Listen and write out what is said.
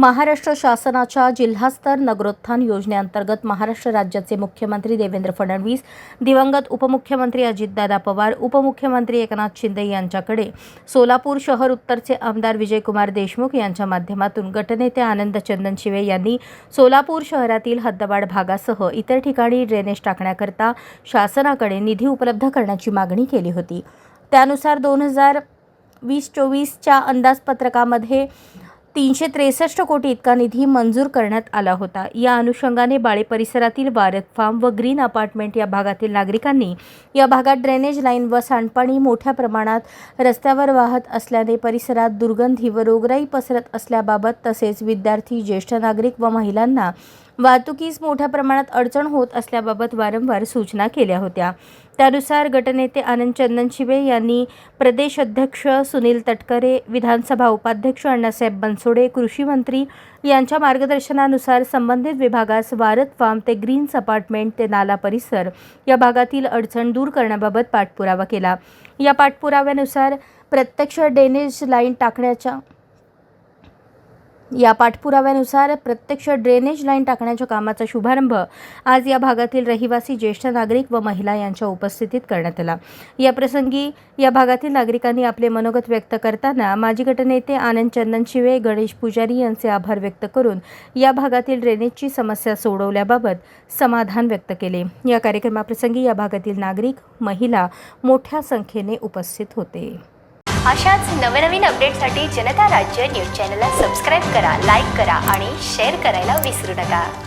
महाराष्ट्र शासनाच्या जिल्हास्तर नगरोत्थान योजनेअंतर्गत महाराष्ट्र राज्याचे मुख्यमंत्री देवेंद्र फडणवीस, दिवंगत उपमुख्यमंत्री अजितदादा पवार, उपमुख्यमंत्री एकनाथ शिंदे यांच्याकडे सोलापूर शहर उत्तरचे आमदार विजयकुमार देशमुख यांच्या माध्यमातून गटनेते आनंद चंदनशिवे यांनी सोलापूर शहरातील हद्दवाढ भागासह इतर ठिकाणी ड्रेनेज टाकण्याकरता शासनाकडे निधी उपलब्ध करण्याची मागणी केली होती। त्यानुसार 2020-24च्या अंदाजपत्रकामध्ये 363 कोटी इतका निधी मंजूर करण्यात आला होता। या अनुषंगाने बाळे परिसरातील वारद फार्म व ग्रीन अपार्टमेंट या भागातील नागरिकांनी या भागात ड्रेनेज लाईन व सांडपाणी मोठ्या प्रमाणात रस्त्यावर वाहत असल्याने परिसरात दुर्गंधी व रोगराई पसरत असल्याबाबत तसेच विद्यार्थी, ज्येष्ठ नागरिक व महिलांना वाहतुकीस मोठ्या प्रमाणात अडचण होत असल्याबाबत वारंवार सूचना केल्या होत्या। त्यानुसार गटनेते आनंद चंदनशिवे यांनी प्रदेश अध्यक्ष सुनील तटकरे, विधानसभा उपाध्यक्ष अण्णासाहेब बनसोडे, कृषी मंत्री यांच्या मार्गदर्शनानुसार संबंधित विभागास वारद फार्म ते ग्रीन्स अपार्टमेंट ते नाला परिसर या भागातील अडचण दूर करण्याबाबत पाठपुरावा केला। या पाठपुराव्यानुसार प्रत्यक्ष ड्रेनेज लाईन टाकण्याच्या कामाचा शुभारंभ आज या भागातील रहिवासी, ज्येष्ठ नागरिक व महिला यांच्या उपस्थितीत करण्यात आला। या प्रसंगी या भागातील नागरिकांनी आपले मनोगत व्यक्त करताना माजी गटनेते आनंद चंदनशिवे, गणेश पुजारी यांचे आभार व्यक्त करून या भागातील ड्रेनेजची समस्या सोडवल्याबाबत समाधान व्यक्त केले। या कार्यक्रमाप्रसंगी या भागातील नागरिक, महिला मोठ्या संख्येने उपस्थित होते। अशाच नवनवीन अपडेटसाठी जनता राज्य न्यूज चॅनलला सबस्क्राईब करा, लाईक करा आणि शेअर करायला विसरू नका।